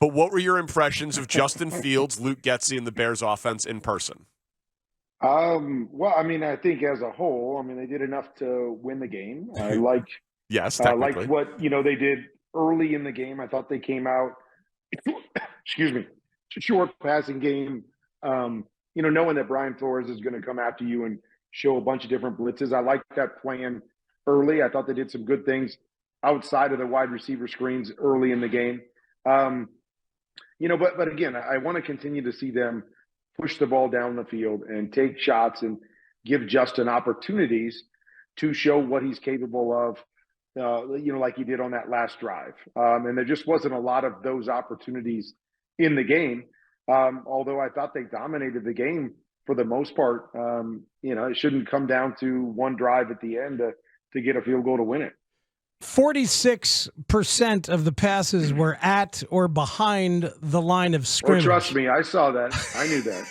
But what were your impressions of Justin Fields, Luke Getsy, and the Bears offense in person? Well, I mean, I think as a whole, I mean, they did enough to win the game. I liked Yes, liked technically. what they did early in the game. I thought they came out, excuse me, short passing game. Knowing that Brian Flores is going to come after you and show a bunch of different blitzes. I liked that plan early. I thought they did some good things outside of the wide receiver screens early in the game. But again, I want to continue to see them push the ball down the field and take shots and give Justin opportunities to show what he's capable of, like he did on that last drive. And there just wasn't a lot of those opportunities in the game. Although I thought they dominated the game for the most part. It shouldn't come down to one drive at the end to get a field goal to win it. 46% of the passes were at or behind the line of scrimmage. Trust me, I saw that. I knew that.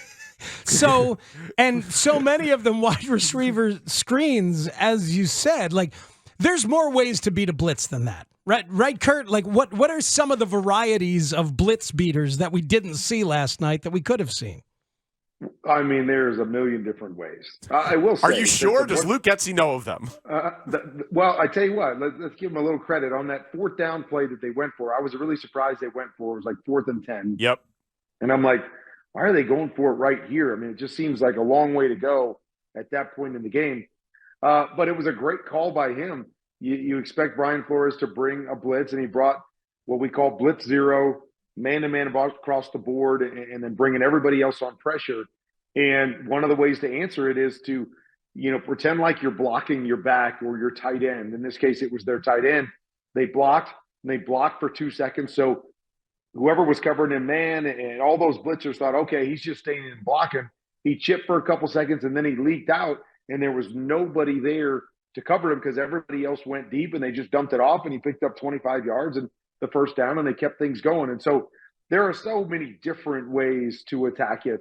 So many of them wide receiver screens, as you said. Like, there's more ways to beat a blitz than that. Right, Kurt? Like, what are some of the varieties of blitz beaters that we didn't see last night that we could have seen? I mean, there's a million different ways. I will say. Are you sure? Does Luke Getsy know of them? Well, I tell you what, let's give him a little credit on that fourth down play that they went for. I was really surprised they went for. It was like 4th and 10. Yep. And I'm like, why are they going for it right here? I mean, it just seems like a long way to go at that point in the game. But it was a great call by him. You expect Brian Flores to bring a blitz, and he brought what we call blitz zero, man-to-man across the board, and then bringing everybody else on pressure. And one of the ways to answer it is to, pretend like you're blocking your back or your tight end. In this case, it was their tight end. They blocked for 2 seconds. So whoever was covering him man and all those blitzers thought, okay, he's just staying in and blocking. He chipped for a couple seconds, and then he leaked out, and there was nobody there to cover him because everybody else went deep, and they just dumped it off, and he picked up 25 yards and the first down, and they kept things going. And so there are so many different ways to attack it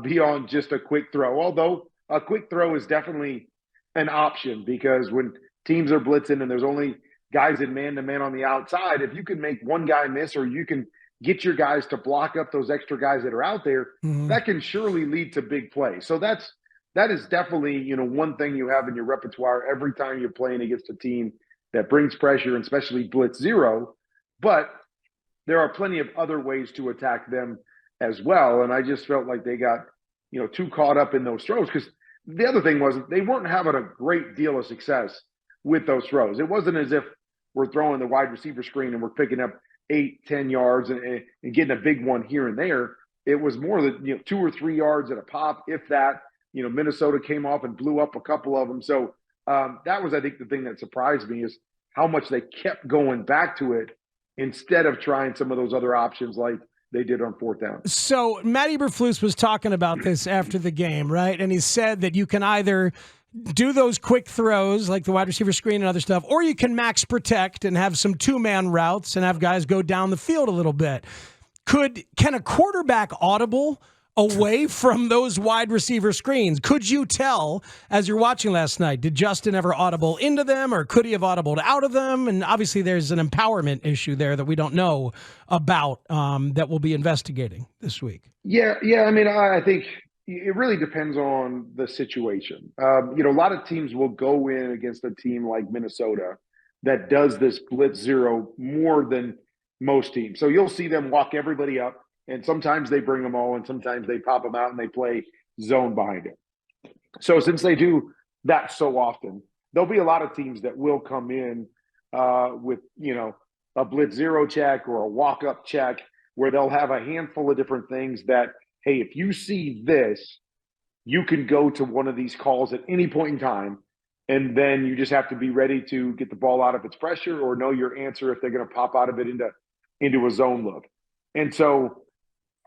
beyond just a quick throw, although a quick throw is definitely an option because when teams are blitzing and there's only guys in man-to-man on the outside, if you can make one guy miss or you can get your guys to block up those extra guys that are out there, that can surely lead to big plays. So that is definitely, one thing you have in your repertoire every time you're playing against a team that brings pressure, and especially blitz zero. But there are plenty of other ways to attack them as well. And I just felt like they got, too caught up in those throws because the other thing was they weren't having a great deal of success with those throws. It wasn't as if we're throwing the wide receiver screen and we're picking up 8-10 yards and getting a big one here and there. It was more than 2 or 3 yards at a pop, if that. Minnesota came off and blew up a couple of them. So that was, I think, the thing that surprised me is how much they kept going back to it instead of trying some of those other options like they did on 4th down. So Matt Eberflus was talking about this after the game, right? And he said that you can either do those quick throws like the wide receiver screen and other stuff, or you can max protect and have some 2-man routes and have guys go down the field a little bit. Can a quarterback audible away from those wide receiver screens? Could you tell as you're watching last night, did Justin ever audible into them or could he have audibled out of them? And obviously there's an empowerment issue there that we don't know about that we'll be investigating this week. Yeah. I mean, I think it really depends on the situation. A lot of teams will go in against a team like Minnesota that does this blitz zero more than most teams. So you'll see them walk everybody up. And sometimes they bring them all, and sometimes they pop them out and they play zone behind it. So since they do that so often, there'll be a lot of teams that will come in with, a blitz zero check or a walk-up check where they'll have a handful of different things that, hey, if you see this, you can go to one of these calls at any point in time, and then you just have to be ready to get the ball out of its pressure or know your answer if they're going to pop out of it into a zone look. And so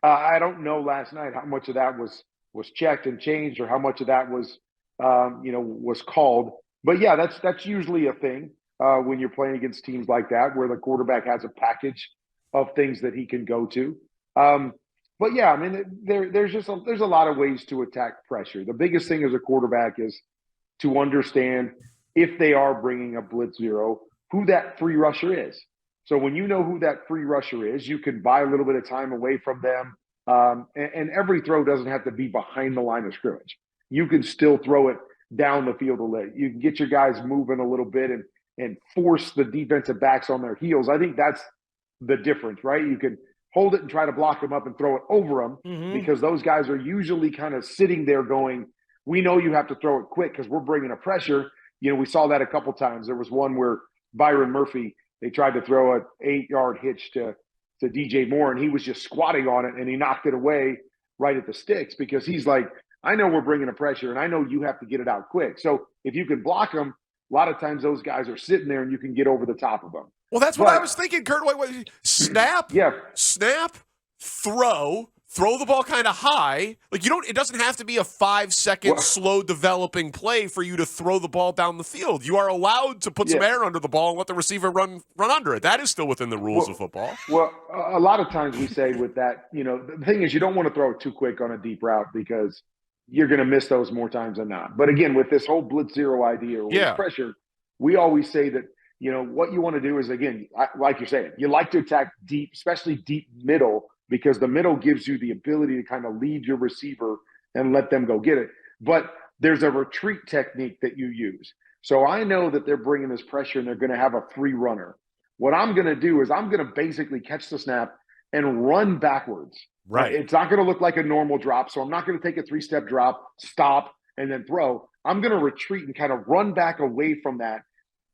I don't know last night how much of that was checked and changed or how much of that was, was called. But yeah, that's usually a thing when you're playing against teams like that, where the quarterback has a package of things that he can go to. But yeah, I mean, there's a lot of ways to attack pressure. The biggest thing as a quarterback is to understand if they are bringing a blitz zero, who that free rusher is. So when you know who that free rusher is, you can buy a little bit of time away from them. And every throw doesn't have to be behind the line of scrimmage. You can still throw it down the field a little. You can get your guys moving a little bit and force the defensive backs on their heels. I think that's the difference, right? You can hold it and try to block them up and throw it over them because those guys are usually kind of sitting there going, we know you have to throw it quick because we're bringing a pressure. We saw that a couple times. There was one where Byron Murphy, they tried to throw an 8-yard hitch to DJ Moore, and he was just squatting on it, and he knocked it away right at the sticks because he's like, I know we're bringing a pressure, and I know you have to get it out quick. So if you can block them, a lot of times those guys are sitting there, and you can get over the top of them. Well, that's what I was thinking, Kurt. Wait. Snap, snap, throw the ball kind of high. Like it doesn't have to be a 5-second slow developing play for you to throw the ball down the field. You are allowed to put some air under the ball and let the receiver run under it. That is still within the rules of football. Well, a lot of times we say with that, the thing is you don't want to throw it too quick on a deep route because you're going to miss those more times than not. But again, with this whole blitz zero idea or with pressure, we always say that, what you want to do is, again, like you're saying, you like to attack deep, especially deep middle, because the middle gives you the ability to kind of lead your receiver and let them go get it. But there's a retreat technique that you use. So I know that they're bringing this pressure and they're going to have a free runner. What I'm going to do is I'm going to basically catch the snap and run backwards. Right. It's not going to look like a normal drop. So I'm not going to take a 3-step drop, stop, and then throw. I'm going to retreat and kind of run back away from that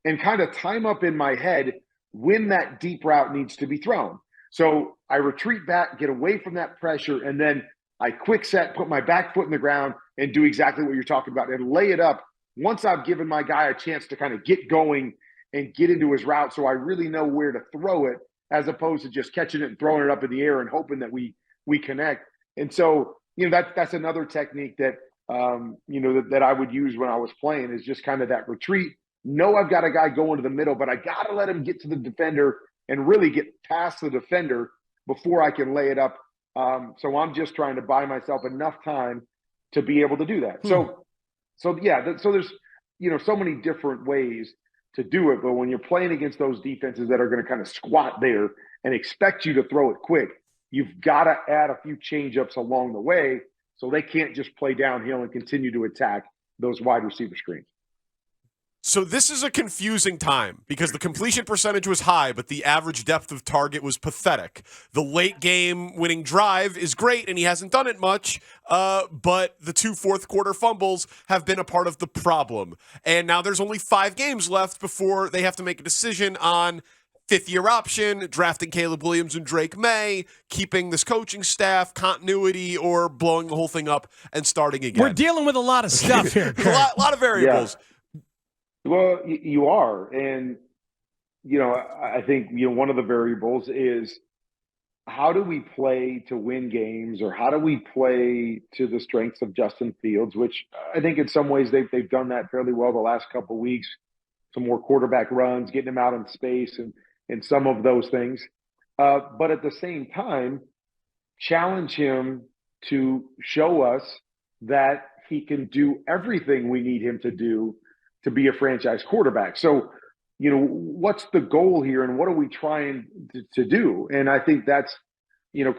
and kind of time up in my head when that deep route needs to be thrown. So I retreat back, get away from that pressure, and then I quick set, put my back foot in the ground, and do exactly what you're talking about and lay it up once I've given my guy a chance to kind of get going and get into his route so I really know where to throw it as opposed to just catching it and throwing it up in the air and hoping that we connect. And so, that's another technique that, that I would use when I was playing is just kind of that retreat. Know I've got a guy going to the middle, but I got to let him get to the defender and really get past the defender before I can lay it up. So I'm just trying to buy myself enough time to be able to do that. So there's, so many different ways to do it. But when you're playing against those defenses that are going to kind of squat there and expect you to throw it quick, you've got to add a few change-ups along the way so they can't just play downhill and continue to attack those wide receiver screens. So this is a confusing time because the completion percentage was high, but the average depth of target was pathetic. The late game winning drive is great, and he hasn't done it much, but the 2 fourth-quarter fumbles have been a part of the problem. And now there's only 5 games left before they have to make a decision on fifth-year option, drafting Caleb Williams and Drake May, keeping this coaching staff, continuity, or blowing the whole thing up and starting again. We're dealing with a lot of stuff here. a lot of variables. Yeah. Well, you are. And, I think, one of the variables is how do we play to win games or how do we play to the strengths of Justin Fields, which I think in some ways they've done that fairly well the last couple of weeks. Some more quarterback runs, getting him out in space and some of those things. But at the same time, challenge him to show us that he can do everything we need him to do to be a franchise quarterback. So, what's the goal here and what are we trying to do? And I think that's,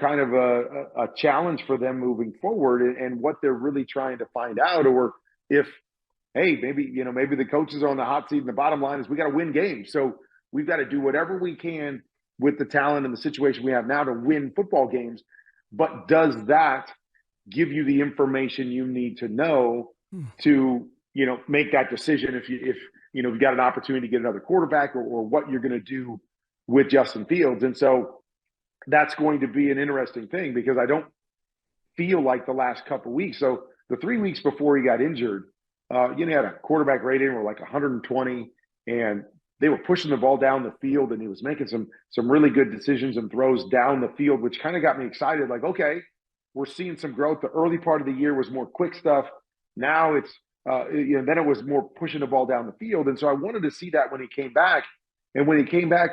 kind of a challenge for them moving forward and what they're really trying to find out. Or if, hey, maybe the coaches are on the hot seat and the bottom line is we got to win games. So we've got to do whatever we can with the talent and the situation we have now to win football games. But does that give you the information you need to know to, make that decision if you've got an opportunity to get another quarterback or what you're going to do with Justin Fields. And so that's going to be an interesting thing because I don't feel like the last couple of weeks. So the 3 weeks before he got injured, he had a quarterback rating of like 120 and they were pushing the ball down the field and he was making some really good decisions and throws down the field, which kind of got me excited. Like, okay, we're seeing some growth. The early part of the year was more quick stuff. Now it's, then it was more pushing the ball down the field. And so I wanted to see that when he came back. And when he came back,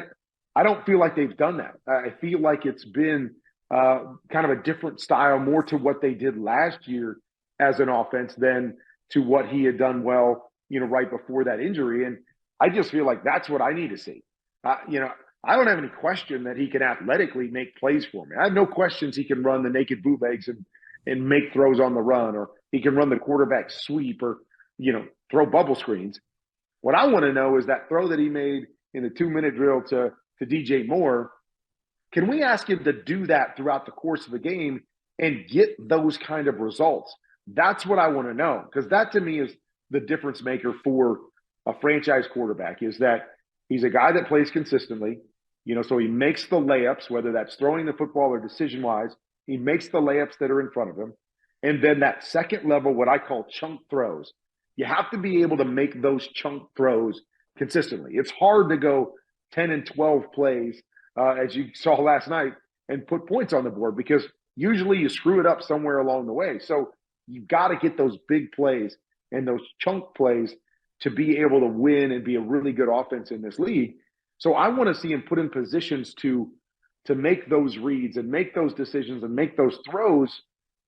I don't feel like they've done that. I feel like it's been kind of a different style, more to what they did last year as an offense than to what he had done well, right before that injury. And I just feel like that's what I need to see. I I don't have any question that he can athletically make plays for me. I have no questions he can run the naked bootlegs and make throws on the run, or he can run the quarterback sweep, or, throw bubble screens. What I want to know is that throw that he made in the 2-minute drill to DJ Moore. Can we ask him to do that throughout the course of the game and get those kind of results? That's what I want to know, because that to me is the difference maker for a franchise quarterback, is that he's a guy that plays consistently, so he makes the layups, whether that's throwing the football or decision-wise. He makes the layups that are in front of him. And then that second level, what I call chunk throws. You have to be able to make those chunk throws consistently. It's hard to go 10 and 12 plays, as you saw last night, and put points on the board, because usually you screw it up somewhere along the way. So you've got to get those big plays and those chunk plays to be able to win and be a really good offense in this league. So I want to see him put in positions to make those reads and make those decisions and make those throws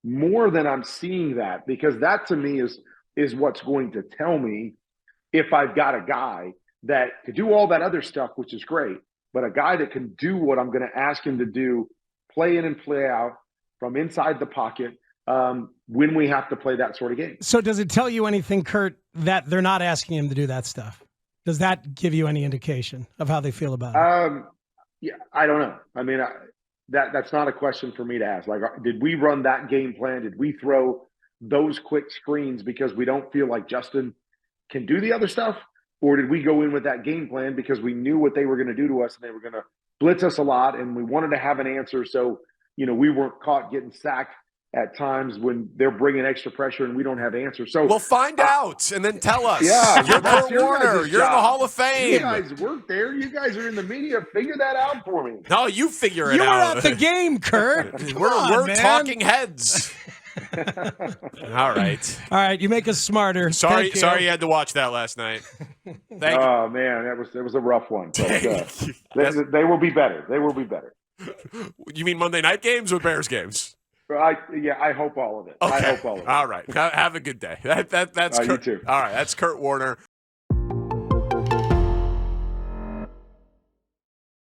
more than I'm seeing that, because that to me is what's going to tell me if I've got a guy that could do all that other stuff, which is great, but a guy that can do what I'm going to ask him to do, play in and play out from inside the pocket, when we have to play that sort of game. So does it tell you anything, Kurt, that they're not asking him to do that stuff? Does that give you any indication of how they feel about it? Yeah, I don't know. I mean, that's not a question for me to ask. Like, did we run that game plan? Did we throw those quick screens because we don't feel like Justin can do the other stuff? Or did we go in with that game plan because we knew what they were going to do to us and they were going to blitz us a lot and we wanted to have an answer so, we weren't caught getting sacked at times when they're bringing extra pressure and we don't have answers. So we'll find out and then tell us. Yeah, you're Kurt Warner. You're in the job. Hall of Fame. You guys work there. You guys are in the media. Figure that out for me. No, you figure it You out. were at the game, Kurt. We're man. talking heads. All right. All right, you make us smarter. Sorry Thank you had to watch that last night. Thank you. Oh man, that was a rough one. But, Thank they will be better. They will be better. You mean Monday night games or Bears games? I hope all of it. Okay. I hope all of it. All right. Have a good day. That's Kurt. You too. All right. That's Kurt Warner.